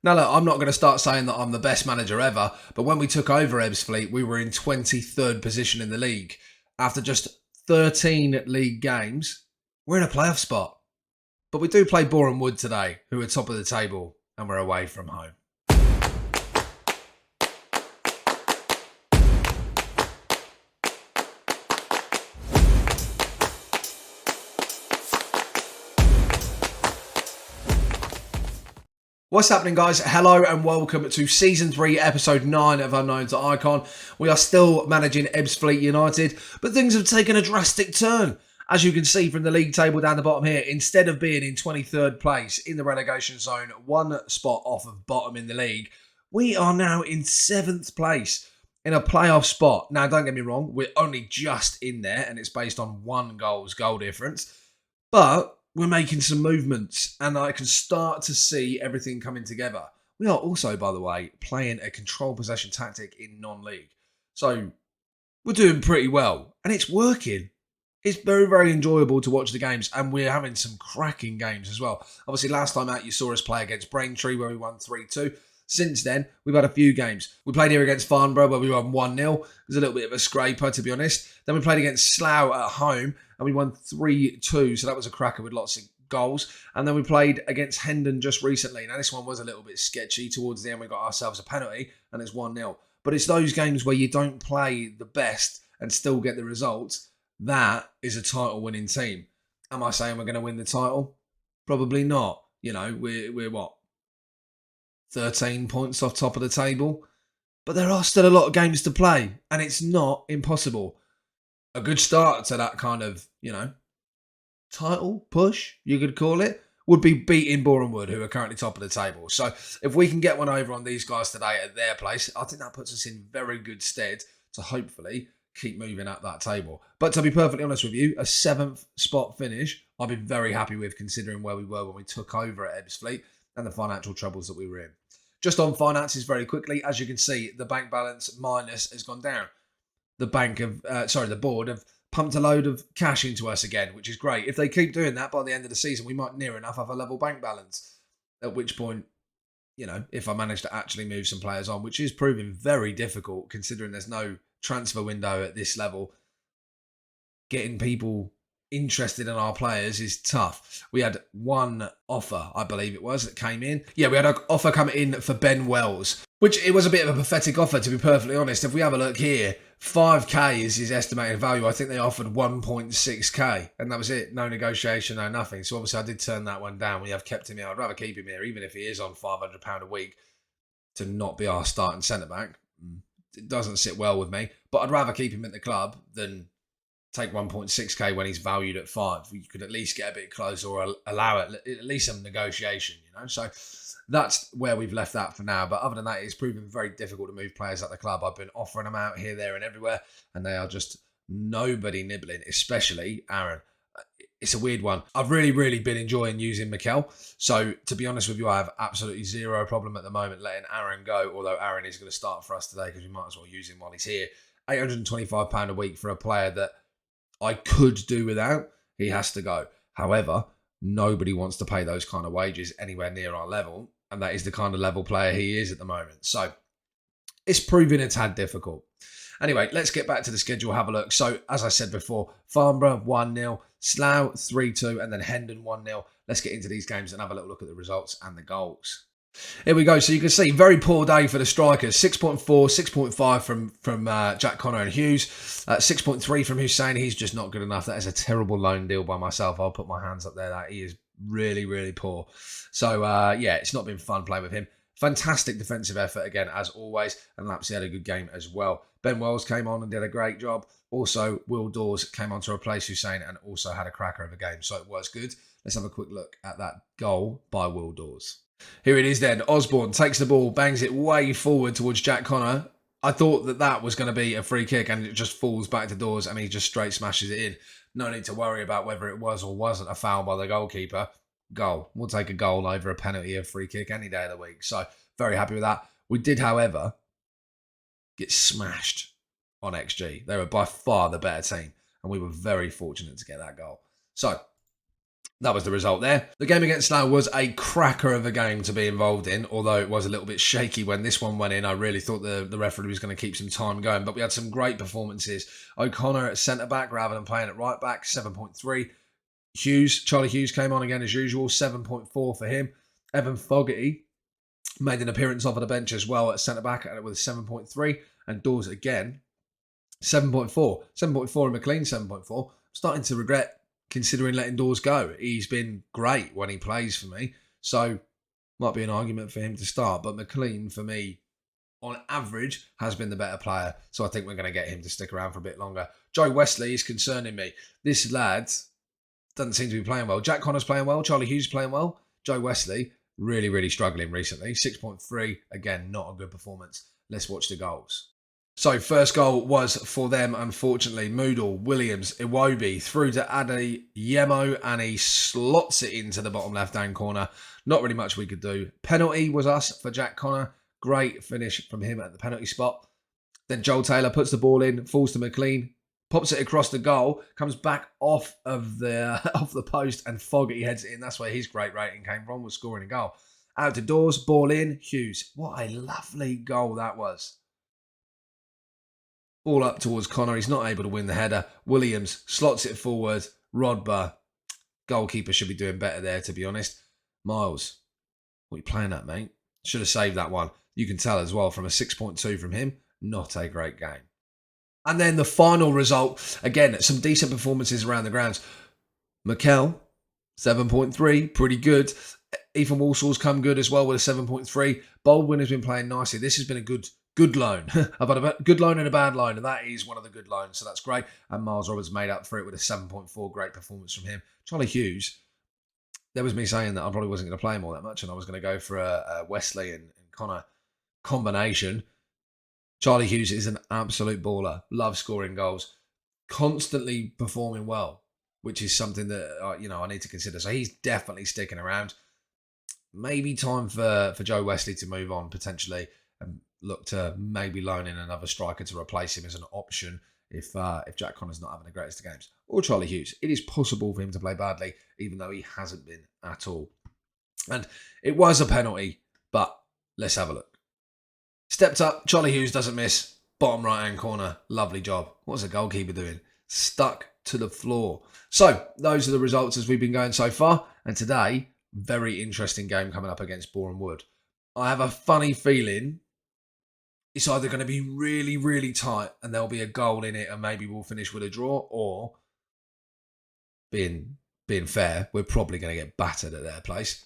Now, look, I'm not going to start saying that I'm the best manager ever, but when we took over Ebbsfleet, we were in 23rd position in the league. After just 13 league games, we're in a playoff spot. But we do play Boreham Wood today, who are top of the table, and we're away from home. What's happening, guys? Hello and welcome to Season 3, Episode 9 of Unknown to Icon. We are still managing Ebbsfleet United, but things have taken a drastic turn. As you can see from the league table down the bottom here, instead of being in 23rd place in the relegation zone, one spot off of bottom in the league, we are now in 7th place in a playoff spot. Now, don't get me wrong, we're only just in there, and it's based on one goal difference. But we're making some movements and I can start to see everything coming together. We are also, by the way, playing a control possession tactic in non-league. So we're doing pretty well and it's working. It's very, very enjoyable to watch the games and we're having some cracking games as well. Obviously, last time out you saw us play against Braintree where we won 3-2. Since then, we've had a few games. We played here against Farnborough where we won 1-0. It was a little bit of a scraper, to be honest. Then we played against Slough at home and we won 3-2. So that was a cracker with lots of goals. And then we played against Hendon just recently. Now, this one was a little bit sketchy. Towards the end, we got ourselves a penalty and it's 1-0. But it's those games where you don't play the best and still get the results. That is a title-winning team. Am I saying we're going to win the title? Probably not. You know, we're what? 13 points off top of the table. But there are still a lot of games to play. And it's not impossible. A good start to that kind of, title push, you could call it, would be beating Boreham Wood, who are currently top of the table. So if we can get one over on these guys today at their place, I think that puts us in very good stead to hopefully keep moving up that table. But to be perfectly honest with you, a 7th spot finish, I've been very happy with considering where we were when we took over at Ebbsfleet and the financial troubles that we were in. Just on finances very quickly, as you can see, the bank balance minus has gone down. The board have pumped a load of cash into us again, which is great. If they keep doing that, by the end of the season, we might near enough have a level bank balance. At which point, if I manage to actually move some players on, which is proving very difficult considering there's no transfer window at this level, getting people interested in our players is tough. We had one offer, I believe it was, that came in. Yeah, we had an offer come in for Ben Wells, which it was a bit of a pathetic offer, to be perfectly honest. If we have a look here, 5k is his estimated value. I think they offered 1.6k, and that was it. No negotiation, no nothing. So obviously I did turn that one down. We have kept him here. I'd rather keep him here, even if he is on £500 a week, to not be our starting centre-back. It doesn't sit well with me, but I'd rather keep him at the club than take 1.6k when he's valued at 5. You could at least get a bit close or allow it at least some negotiation, So that's where we've left that for now. But other than that, it's proven very difficult to move players at the club. I've been offering them out here, there and everywhere, and they are just nobody nibbling, especially Aaron. It's a weird one. I've really, really been enjoying using Mikel. So to be honest with you, I have absolutely zero problem at the moment letting Aaron go, although Aaron is going to start for us today because we might as well use him while he's here. £825 a week for a player that I could do without. He has to go. However, nobody wants to pay those kind of wages anywhere near our level, and that is the kind of level player he is at the moment. So it's proving a tad difficult. Anyway, let's get back to the schedule, have a look. So, as I said before, Farnborough 1-0, Slough 3-2, and then Hendon 1-0. Let's get into these games and have a little look at the results and the goals. Here we go. So you can see, very poor day for the strikers. 6.4, 6.5 from Jack Connor and Hughes. 6.3 from Hussein. He's just not good enough. That is a terrible loan deal by myself. I'll put my hands up there. That he is really, really poor. So, it's not been fun playing with him. Fantastic defensive effort again, as always. And Lapsy had a good game as well. Ben Wells came on and did a great job. Also, Will Dawes came on to replace Hussein and also had a cracker of a game. So it was good. Let's have a quick look at that goal by Will Dawes. Here it is then. Osborne takes the ball, bangs it way forward towards Jack Connor. I thought that was going to be a free kick and it just falls back to Dawes and he just straight smashes it in. No need to worry about whether it was or wasn't a foul by the goalkeeper. Goal. We'll take a goal over a penalty or free kick any day of the week. So very happy with that. We did, however, get smashed on XG. They were by far the better team and we were very fortunate to get that goal. So that was the result there. The game against Slough was a cracker of a game to be involved in, although it was a little bit shaky when this one went in. I really thought the referee was going to keep some time going, but we had some great performances. O'Connor at centre-back rather than playing at right-back, 7.3. Charlie Hughes came on again as usual, 7.4 for him. Evan Fogarty made an appearance off of the bench as well at centre-back with 7.3. And Dawes again, 7.4. 7.4 and McLean, 7.4. Starting to regret considering letting Dawes go. He's been great when he plays for me. So, might be an argument for him to start. But McLean, for me, on average, has been the better player. So I think we're going to get him to stick around for a bit longer. Joe Wesley is concerning me. This lad doesn't seem to be playing well. Jack Connor's playing well. Charlie Hughes playing well. Joe Wesley, really, really struggling recently. 6.3. Again, not a good performance. Let's watch the goals. So, first goal was for them, unfortunately. Moodle, Williams, Iwobi through to Ade Yemo, and he slots it into the bottom left-hand corner. Not really much we could do. Penalty was us for Jack Connor. Great finish from him at the penalty spot. Then Joel Taylor puts the ball in, falls to McLean, pops it across the goal, comes back off the post, and Fogarty heads it in. That's where his great rating came from, was scoring a goal. Out to Dawes, ball in, Hughes. What a lovely goal that was. Ball up towards Connor. He's not able to win the header. Williams slots it forward. Rodber, goalkeeper, should be doing better there, to be honest. Miles, what are you playing at, mate? Should have saved that one. You can tell as well from a 6.2 from him. Not a great game. And then the final result, again, some decent performances around the grounds. Mikel, 7.3, pretty good. Ethan Walsall's come good as well with a 7.3. Baldwin has been playing nicely. This has been a good loan. I've had a good loan and a bad loan, and that is one of the good loans, so that's great. And Miles Roberts made up for it with a 7.4. Great performance from him. Charlie Hughes, there was me saying that I probably wasn't going to play him all that much, and I was going to go for a Wesley and Connor combination. Charlie Hughes is an absolute baller. Loves scoring goals. Constantly performing well, which is something that I need to consider. So he's definitely sticking around. Maybe time for Joe Wesley to move on potentially and look to maybe loan in another striker to replace him as an option if Jack Connor's not having the greatest of games. Or Charlie Hughes. It is possible for him to play badly, even though he hasn't been at all. And it was a penalty, but let's have a look. Stepped up, Charlie Hughes doesn't miss. Bottom right-hand corner, lovely job. What's the goalkeeper doing? Stuck to the floor. So, those are the results as we've been going so far. And today, very interesting game coming up against Boreham Wood. I have a funny feeling it's either going to be really, really tight and there'll be a goal in it and maybe we'll finish with a draw, or being fair, we're probably going to get battered at their place.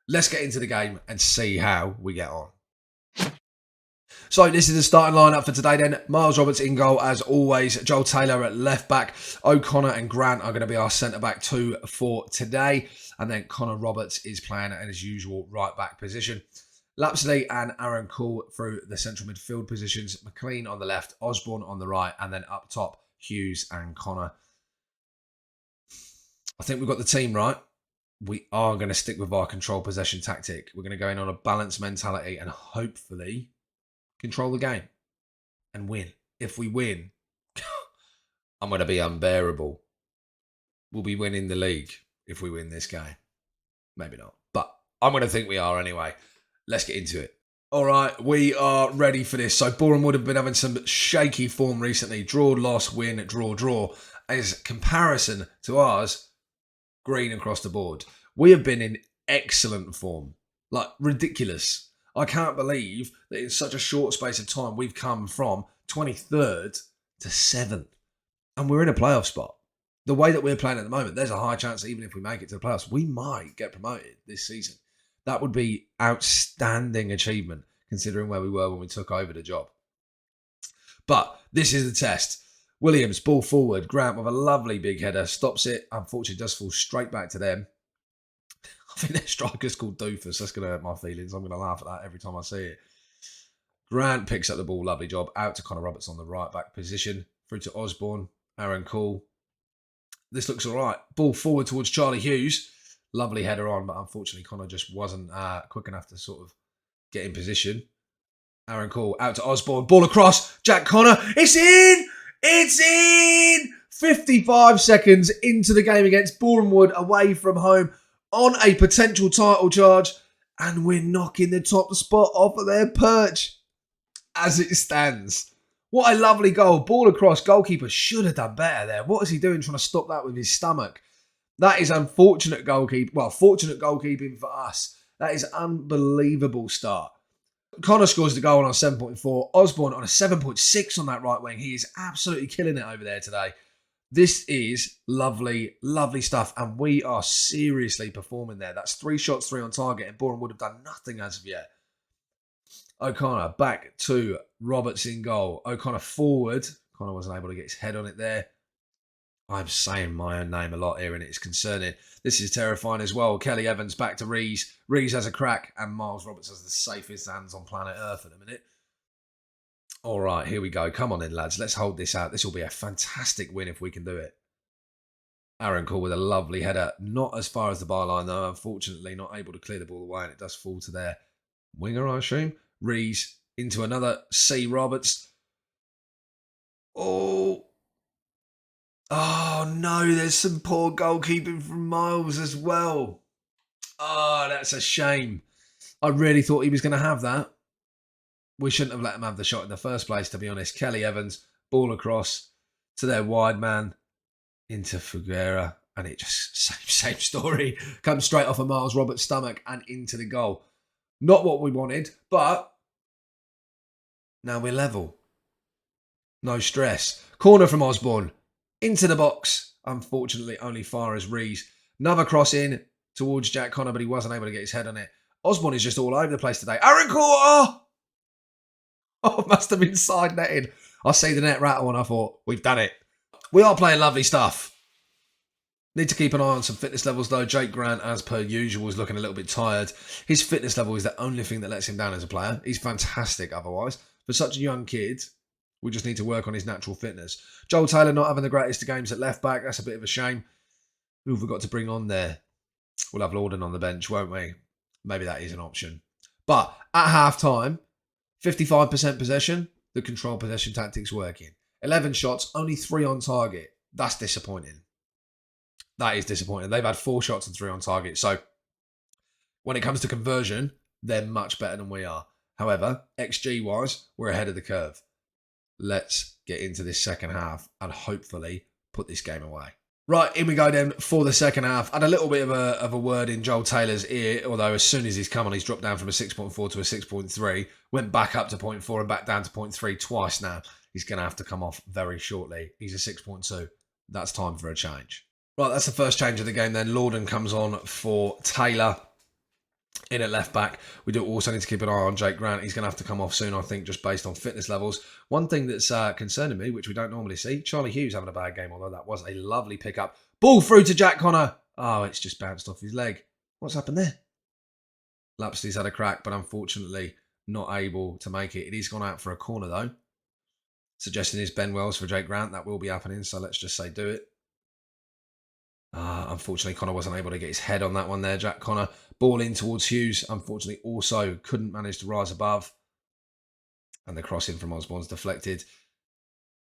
Let's get into the game and see how we get on. So this is the starting lineup for today then. Miles Roberts in goal as always. Joel Taylor at left back. O'Connor and Grant are going to be our centre back two for today. And then Connor Roberts is playing at his usual right back position. Lapsley and Aaron Cool through the central midfield positions. McLean on the left, Osborne on the right, and then up top, Hughes and Connor. I think we've got the team right. We are going to stick with our control possession tactic. We're going to go in on a balanced mentality and hopefully control the game and win. If we win, I'm going to be unbearable. We'll be winning the league if we win this game. Maybe not, but I'm going to think we are anyway. Let's get into it. All right, we are ready for this. So Boreham Wood have been having some shaky form recently. Draw, loss, win, draw, draw. As comparison to ours, green across the board. We have been in excellent form. Like, ridiculous. I can't believe that in such a short space of time, we've come from 23rd to 7th. And we're in a playoff spot. The way that we're playing at the moment, there's a high chance that even if we make it to the playoffs, we might get promoted this season. That would be outstanding achievement, considering where we were when we took over the job. But this is the test. Williams, ball forward. Grant with a lovely big header. Stops it. Unfortunately, does fall straight back to them. I think their striker's called Doofus. That's going to hurt my feelings. I'm going to laugh at that every time I see it. Grant picks up the ball. Lovely job. Out to Connor Roberts on the right back position. Through to Osborne. Aaron Cool. This looks all right. Ball forward towards Charlie Hughes. Lovely header on, but unfortunately Connor just wasn't quick enough to sort of get in position. Aaron Cool out to Osborne. Ball across. Jack Connor. It's in! It's in! 55 seconds into the game against Boreham Wood away from home on a potential title charge, and we're knocking the top spot off of their perch as it stands. What a lovely goal. Ball across. Goalkeeper should have done better there. What is he doing trying to stop that with his stomach? That is unfortunate goalkeeping. Well, fortunate goalkeeping for us. That is unbelievable start. Connor scores the goal on 7.4. Osborne on a 7.6 on that right wing. He is absolutely killing it over there today. This is lovely, lovely stuff. And we are seriously performing there. That's 3 shots, 3 on target. And Boreham would have done nothing as of yet. O'Connor back to Roberts in goal. O'Connor forward. Connor wasn't able to get his head on it there. I'm saying my own name a lot here and it's concerning. This is terrifying as well. Kelly Evans back to Rees. Rees has a crack and Miles Roberts has the safest hands on planet Earth at the minute. All right, here we go. Come on in, lads. Let's hold this out. This will be a fantastic win if we can do it. Aaron Cole with a lovely header. Not as far as the byline though. Unfortunately, not able to clear the ball away and it does fall to their winger, I assume. Rees into another C. Roberts. Oh no, there's some poor goalkeeping from Miles as well. Oh, that's a shame. I really thought he was going to have that. We shouldn't have let him have the shot in the first place, to be honest. Kelly Evans, ball across to their wide man into Figuera. And it just, same story. Comes straight off of Miles Roberts' stomach and into the goal. Not what we wanted, but now we're level. No stress. Corner from Osborne. Into the box. Unfortunately, only far as Rees. Another cross in towards Jack Connor, but he wasn't able to get his head on it. Osborne is just all over the place today. Aaron Cole! Oh, must have been side netted. I see the net rattle and I thought, we've done it. We are playing lovely stuff. Need to keep an eye on some fitness levels though. Jake Grant, as per usual, is looking a little bit tired. His fitness level is the only thing that lets him down as a player. He's fantastic otherwise. For such a young kid, we just need to work on his natural fitness. Joel Taylor not having the greatest of games at left back. That's a bit of a shame. Who have we got to bring on there? We'll have Lorden on the bench, won't we? Maybe that is an option. But at half time, 55% possession, the control possession tactics working. 11 shots, only 3 on target. That's disappointing. That is disappointing. They've had 4 shots and 3 on target. So when it comes to conversion, they're much better than we are. However, XG-wise, we're ahead of the curve. Let's get into this second half and hopefully put this game away. Right, in we go then for the second half. Had a little bit of a word in Joel Taylor's ear, although as soon as he's come on, he's dropped down from a 6.4 to a 6.3, went back up to 0.4 and back down to 0.3 twice now. He's going to have to come off very shortly. He's a 6.2. That's time for a change. Right, that's the first change of the game then. Lorden comes on for Taylor. In at left back, we do also need to keep an eye on Jake Grant. He's going to have to come off soon, I think, just based on fitness levels. One thing that's concerning me, which we don't normally see, Charlie Hughes having a bad game, although that was a lovely pickup. Ball through to Jack Connor. Oh, it's just bounced off his leg. What's happened there? Lapsley's had a crack, but unfortunately not able to make it. It is gone out for a corner, though. Suggesting is Ben Wells for Jake Grant. That will be happening, so let's just say do it. Unfortunately, Connor wasn't able to get his head on that one there. Jack Connor, ball in towards Hughes. Unfortunately, also couldn't manage to rise above. And the crossing from Osborne's deflected.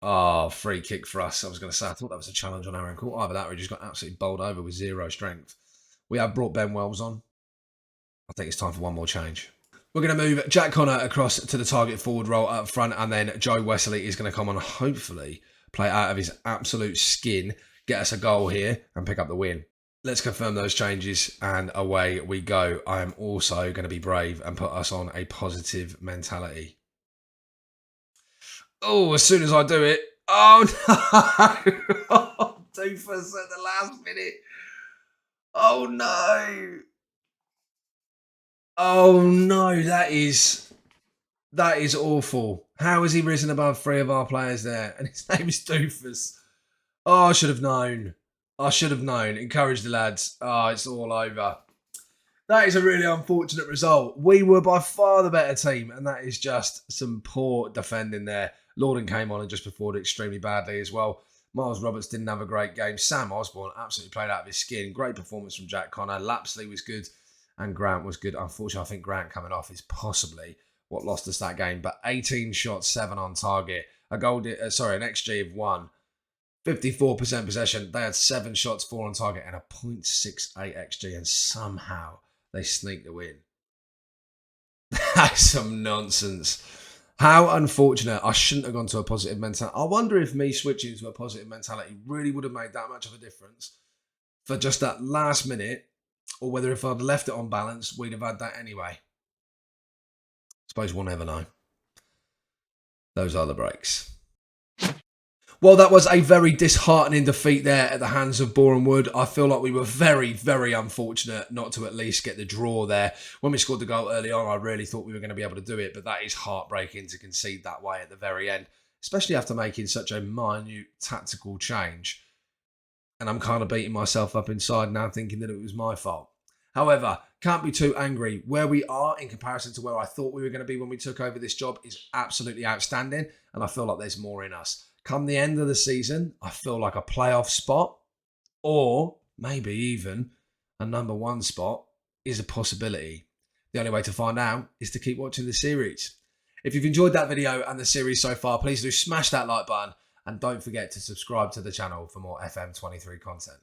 Oh, free kick for us. I was going to say, I thought that was a challenge on Aaron Cole. Either that or he just got absolutely bowled over with 0 strength. We have brought Ben Wells on. I think it's time for one more change. We're going to move Jack Connor across to the target forward role up front. And then Joe Wesley is going to come on and hopefully play out of his absolute skin, get us a goal here and pick up the win. Let's confirm those changes and away we go. I am also going to be brave and put us on a positive mentality. Oh, as soon as I do it. Oh, no. Oh, doofus at the last minute. Oh, no. Oh, no. That is awful. How has he risen above 3 of our players there? And his name is Doofus. Oh, I should have known. Encourage the lads. Oh, it's all over. That is a really unfortunate result. We were by far the better team, and that is just some poor defending there. Lorden came on and just performed extremely badly as well. Miles Roberts didn't have a great game. Sam Osborne absolutely played out of his skin. Great performance from Jack Connor. Lapsley was good, and Grant was good. Unfortunately, I think Grant coming off is possibly what lost us that game. But 18 shots, 7 on target. An XG of 1. 54% possession. They had 7 shots, 4 on target, and a 0.68 XG, and somehow they sneaked the win. That's some nonsense. How unfortunate. I shouldn't have gone to a positive mentality. I wonder if me switching to a positive mentality really would have made that much of a difference for just that last minute, or whether if I'd left it on balance, we'd have had that anyway. Suppose we'll never know. Those are the breaks. Well, that was a very disheartening defeat there at the hands of Boreham Wood. I feel like we were very, very unfortunate not to at least get the draw there. When we scored the goal early on, I really thought we were going to be able to do it, but that is heartbreaking to concede that way at the very end, especially after making such a minute tactical change. And I'm kind of beating myself up inside now thinking that it was my fault. However, can't be too angry. Where we are in comparison to where I thought we were going to be when we took over this job is absolutely outstanding, and I feel like there's more in us. Come the end of the season, I feel like a playoff spot, or maybe even a number 1 spot, is a possibility. The only way to find out is to keep watching the series. If you've enjoyed that video and the series so far, please do smash that like button, and don't forget to subscribe to the channel for more FM23 content.